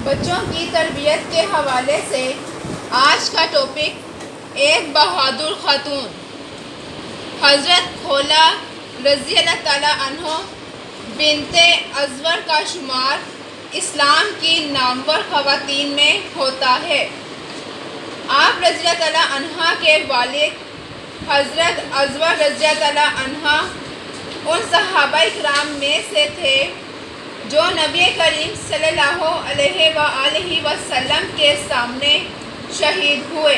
بچوں کی تربیت کے حوالے سے آج کا ٹاپک ایک بہادر خاتون حضرت خولا رضی اللہ تعالیٰ عنہ بنت ازور کا شمار اسلام کی نامور خواتین میں ہوتا ہے۔ آپ رضی اللہ تعالیٰ عنہ کے والد حضرت ازور رضی اللہ تعالیٰ عنہ ان صحابہ کرام میں سے تھے جو نبی کریم صلی اللہ علیہ وآلہ وسلم کے سامنے شہید ہوئے۔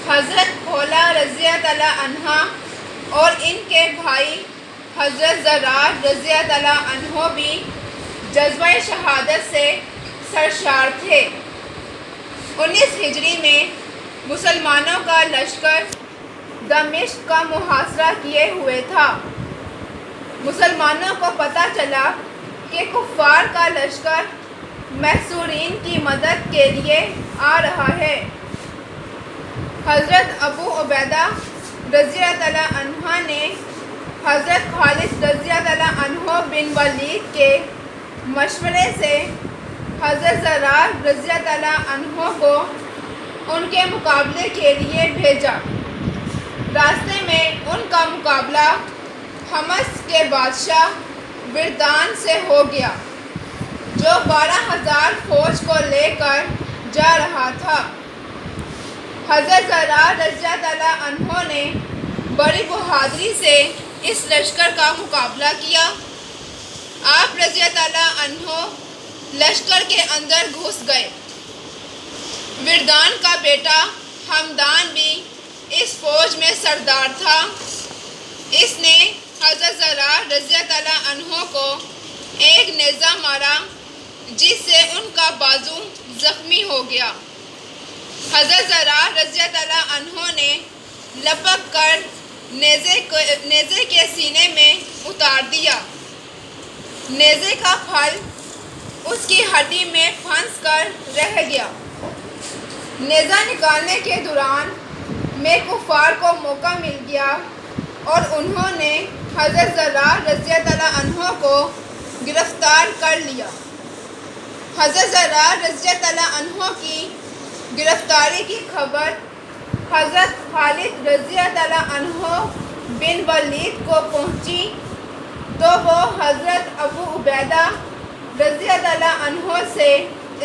حضرت خولا رضی اللہ تعالیٰ عنہ اور ان کے بھائی حضرت زرار رضی اللہ تعالیٰ عنہ بھی جذبہ شہادت سے سرشار تھے۔ 19 ہجری میں مسلمانوں کا لشکر دمشق کا محاصرہ کیے ہوئے تھا۔ مسلمانوں کو پتہ چلا کہ کفار کا لشکر محصورین کی مدد کے لیے آ رہا ہے۔ حضرت ابو عبیدہ رضی اللہ تعالیٰ عنہ نے حضرت خالد رضی اللہ تعالیٰ عنہ بن ولید کے مشورے سے حضرت زرار رضی اللہ تعالیٰ عنہ کو ان کے مقابلے کے لیے بھیجا۔ راستے میں ان کا مقابلہ حمص کے بادشاہ وردان سے ہو گیا جو 12,000 فوج کو لے کر جا رہا تھا۔ حضرت زرار رضی اللہ تعالیٰ عنہ نے بڑی بہادری سے اس لشکر کا مقابلہ کیا۔ آپ رضی اللہ تعالیٰ عنہ لشکر کے اندر گھس گئے۔ وردان کا بیٹا حمدان بھی اس فوج میں سردار تھا۔ اس نے حضرت زرار رضی اللہ تعالیٰ عنہ کو ایک نیزہ مارا جس سے ان کا بازو زخمی ہو گیا۔ حضرت زرار رضی اللہ تعالیٰ عنہ نے لپک کر نیزے کے سینے میں اتار دیا۔ نیزے کا پھل اس کی ہڈی میں پھنس کر رہ گیا۔ نیزہ نکالنے کے دوران میں کفار کو موقع مل گیا اور انہوں نے حضرت زرار رضی اللہ تعالیٰ عنہ کو گرفتار کر لیا۔ حضرت زرار رضی اللہ تعالیٰ عنہ کی گرفتاری کی خبر حضرت خالد رضی اللہ تعالیٰ عنہ بن ولید کو پہنچی تو وہ حضرت ابو عبیدہ رضی اللہ تعالیٰ عنہ سے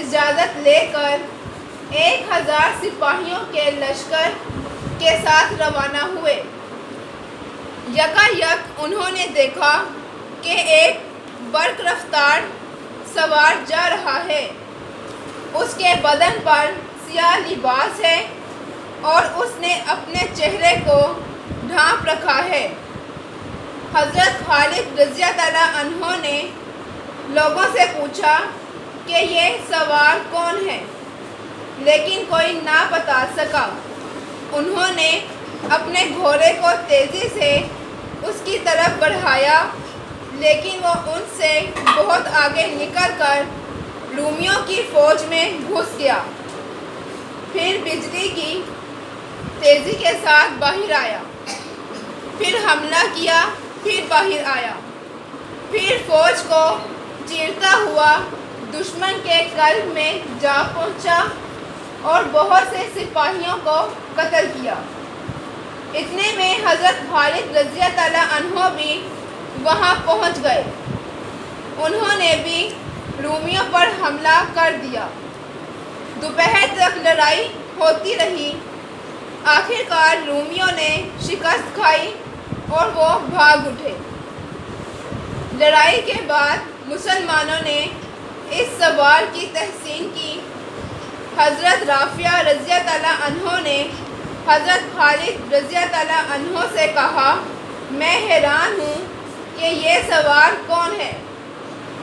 اجازت لے کر 1000 سپاہیوں کے لشکر کے ساتھ روانہ ہوئے۔ یکایک انہوں نے دیکھا کہ ایک برق رفتار سوار جا رہا ہے۔ اس کے بدن پر سیاہ لباس ہے اور اس نے اپنے چہرے کو ڈھانپ رکھا ہے۔ حضرت خالد رضی اللہ تعالیٰ عنہ نے لوگوں سے پوچھا کہ یہ سوار کون ہے، لیکن کوئی نہ بتا سکا۔ انہوں نے اپنے گھوڑے کو تیزی سے اس کی طرف بڑھایا لیکن وہ ان سے بہت آگے نکل کر رومیوں کی فوج میں گھس گیا۔ پھر بجلی کی تیزی کے ساتھ باہر آیا، پھر حملہ کیا، پھر باہر آیا، پھر فوج کو چیرتا ہوا دشمن کے قلب میں جا پہنچا اور بہت سے سپاہیوں کو قتل کیا۔ اتنے میں حضرت خالد رضی اللہ تعالیٰ عنہ بھی وہاں پہنچ گئے۔ انہوں نے بھی رومیوں پر حملہ کر دیا۔ دوپہر تک لڑائی ہوتی رہی۔ آخر کار رومیوں نے شکست کھائی اور وہ بھاگ اٹھے۔ لڑائی کے بعد مسلمانوں نے اس سوار کی تحسین کی۔ حضرت رافعہ رضی اللہ تعالیٰ عنہ نے حضرت خالد رضی اللہ تعالیٰ عنہ سے کہا، میں حیران ہوں کہ یہ سوار کون ہے،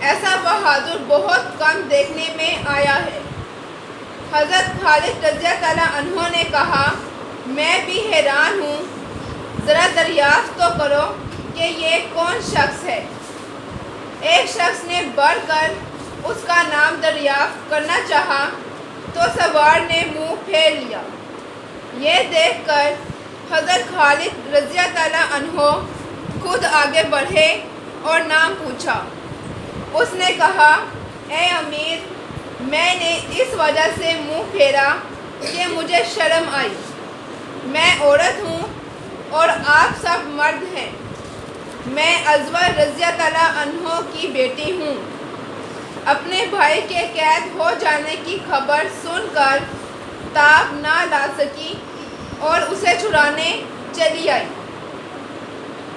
ایسا بہادر بہت کم دیکھنے میں آیا ہے۔ حضرت خالد رضی اللہ تعالیٰ عنہ نے کہا، میں بھی حیران ہوں، ذرا دریافت تو کرو کہ یہ کون شخص ہے۔ ایک شخص نے بڑھ کر اس کا نام دریافت کرنا چاہا تو سوار نے منہ پھیر لیا۔ یہ دیکھ کر حضرت خالد رضی اللہ تعالیٰ عنہ خود آگے بڑھے اور نام پوچھا۔ اس نے کہا، اے امیر، میں نے اس وجہ سے منہ پھیرا کہ مجھے شرم آئی۔ میں عورت ہوں اور آپ سب مرد ہیں۔ میں ازور رضی اللہ عنہ کی بیٹی ہوں۔ اپنے بھائی کے قید ہو جانے کی خبر سن کر تاب نہ لا سکی اور اسے چھڑانے چلی آئی۔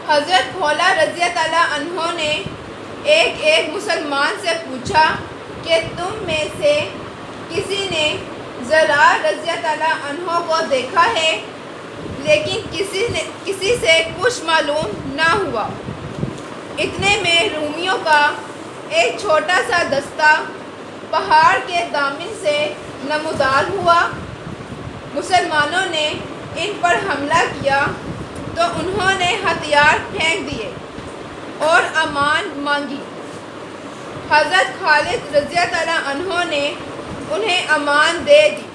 حضرت خولا رضی اللہ عنہ نے ایک مسلمان سے پوچھا کہ تم میں سے کسی نے زرار رضی اللہ عنہ کو دیکھا ہے؟ لیکن کسی سے کچھ معلوم نہ ہوا۔ اتنے میں رومیوں کا ایک چھوٹا سا دستہ پہاڑ کے دامن سے نمودار ہوا۔ مسلمانوں نے ان پر حملہ کیا تو انہوں نے ہتھیار پھینک دیے اور امان مانگی۔ حضرت خالد رضی اللہ عنہ نے انہیں امان دے دی۔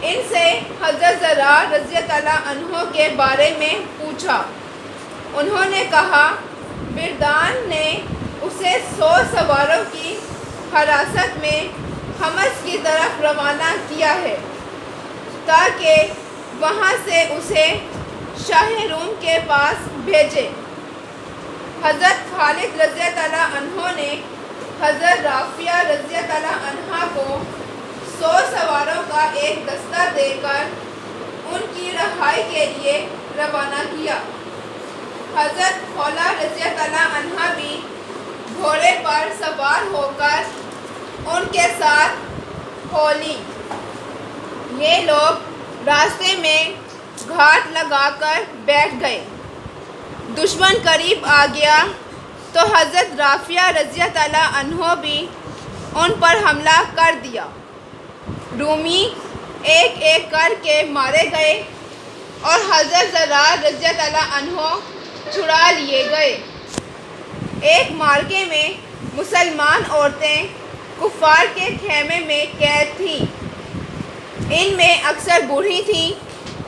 ان سے حضرت زرار رضی اللہ عنہ کے بارے میں پوچھا۔ انہوں نے کہا بردان نے اسے 100 سواروں کی حراست میں حمص کی طرف روانہ کیا ہے تاکہ وہاں سے اسے شاہ روم کے پاس بھیجے۔ حضرت خالد رضی اللہ عنہ نے حضرت رافیہ رضی اللہ عنہ کو 100 سواروں کا ایک دستہ دے کر ان کی رہائی کے لیے روانہ کیا۔ حضرت خولا رضی اللہ عنہ بھی گھوڑے پر سوار ہو کر ان کے ساتھ ہولی۔ یہ لوگ راستے میں گھاٹ لگا کر بیٹھ گئے۔ دشمن قریب آ گیا تو حضرت رافیہ رضی اللہ عنہ بھی ان پر حملہ کر دیا۔ رومی ایک ایک کر کے مارے گئے اور حضرت زرار رضی اللہ عنہ چھڑا لیے گئے۔ ایک معرکے میں مسلمان عورتیں کفار کے خیمے میں قید تھیں۔ ان میں اکثر بوڑھی تھیں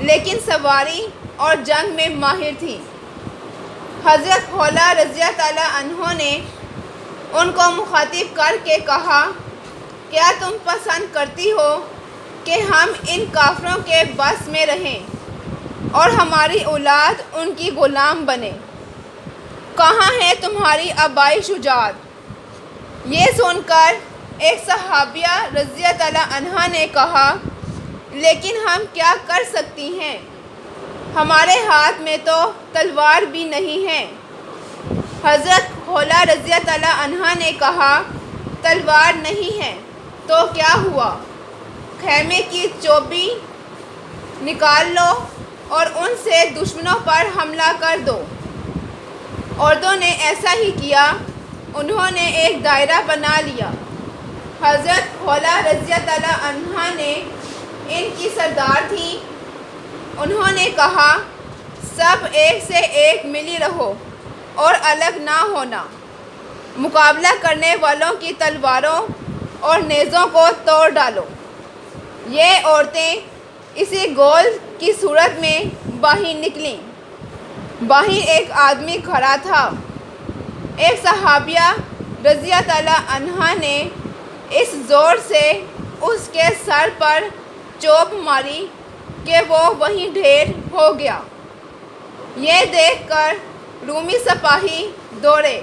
لیکن سواری اور جنگ میں ماہر تھیں۔ حضرت خولا رضی اللہ عنہ نے ان کو مخاطب کر کے کہا کیا تم پسند کرتی ہو کہ ہم ان کافروں کے بس میں رہیں اور ہماری اولاد ان کی غلام بنے؟ کہاں ہے تمہاری آبائی شجاعت؟ یہ سن کر ایک صحابیہ رضی اللہ عنہا نے کہا لیکن ہم کیا کر سکتی ہیں؟ ہمارے ہاتھ میں تو تلوار بھی نہیں ہے۔ حضرت خولا رضی اللہ عنہا نے کہا تلوار نہیں ہے تو کیا ہوا؟ خیمے کی چوبی نکال لو اور ان سے دشمنوں پر حملہ کر دو۔ عورتوں نے ایسا ہی کیا۔ انہوں نے ایک دائرہ بنا لیا۔ حضرت خولا رضی اللہ عنہا نے ان کی سردار تھیں۔ انہوں نے کہا سب ایک سے ایک ملی رہو اور الگ نہ ہونا۔ مقابلہ کرنے والوں کی تلواروں اور نیزوں کو توڑ ڈالو۔ یہ عورتیں اسی گول کی صورت میں باہر نکلیں۔ باہر ایک آدمی کھڑا تھا۔ ایک صحابیہ رضی اللہ عنہا نے اس زور سے اس کے سر پر چوب ماری کہ وہ وہیں ڈھیر ہو گیا۔ یہ دیکھ کر رومی سپاہی دوڑے۔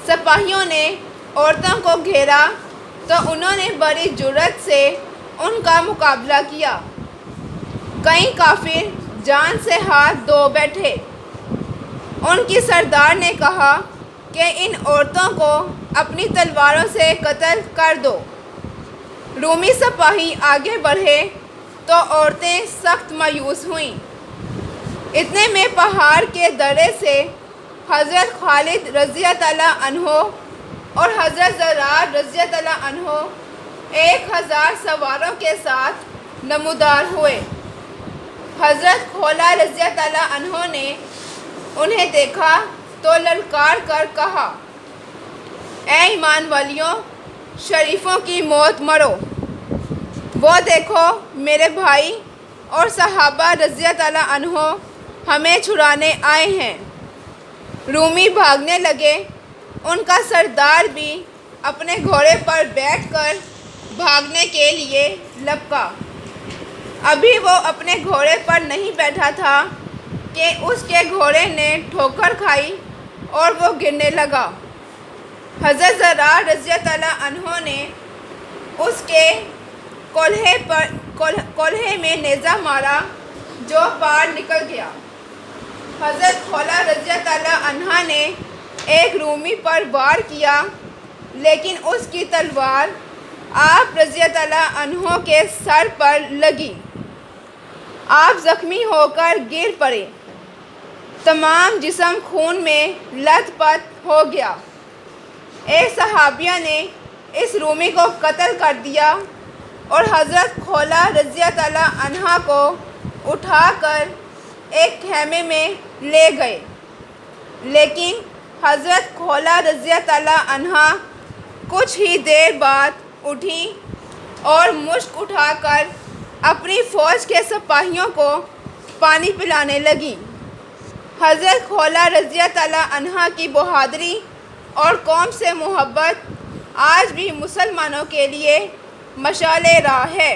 سپاہیوں نے عورتوں کو گھیرا تو انہوں نے بڑی جرأت سے ان کا مقابلہ کیا۔ کئی کافر جان سے ہاتھ دھو بیٹھے۔ ان کی سردار نے کہا کہ ان عورتوں کو اپنی تلواروں سے قتل کر دو۔ رومی سپاہی آگے بڑھے تو عورتیں سخت مایوس ہوئیں۔ اتنے میں پہاڑ کے درے سے حضرت خالد رضی اللہ عنہ اور حضرت زرار رضی اللہ عنہ 1000 سواروں کے ساتھ نمودار ہوئے۔ حضرت خولا رضی اللہ عنہ نے انہیں دیکھا تو للکار کر کہا اے ایمان والیوں، شریفوں کی موت مرو۔ وہ دیکھو میرے بھائی اور صحابہ رضی اللہ عنہ ہمیں چھڑانے آئے ہیں۔ رومی بھاگنے لگے۔ ان کا سردار بھی اپنے گھوڑے پر بیٹھ کر بھاگنے کے لیے لپکا۔ ابھی وہ اپنے گھوڑے پر نہیں بیٹھا تھا کہ اس کے گھوڑے نے ٹھوکر کھائی اور وہ گرنے لگا۔ حضرت زرار رضی اللہ عنہ نے اس کے کولہے میں نیزہ مارا جو پار نکل گیا۔ حضرت خولہ رضی اللہ عنہا نے ایک رومی پر وار کیا لیکن اس کی تلوار آپ رضی اللہ عنہ کے سر پر لگی۔ آپ زخمی ہو کر گر پڑے۔ تمام جسم خون میں لت پت ہو گیا۔ ایک صحابیہ نے اس رومی کو قتل کر دیا اور حضرت خولہ رضی اللہ عنہا کو اٹھا کر ایک خیمے میں لے گئے، لیکن حضرت خولہ رضی اللہ عنہا کچھ ہی دیر بعد اٹھی اور مشک اٹھا کر اپنی فوج کے سپاہیوں کو پانی پلانے لگیں۔ حضرت خولہ رضی اللہ عنہا کی بہادری اور قوم سے محبت آج بھی مسلمانوں کے لیے مشعل راہ ہے۔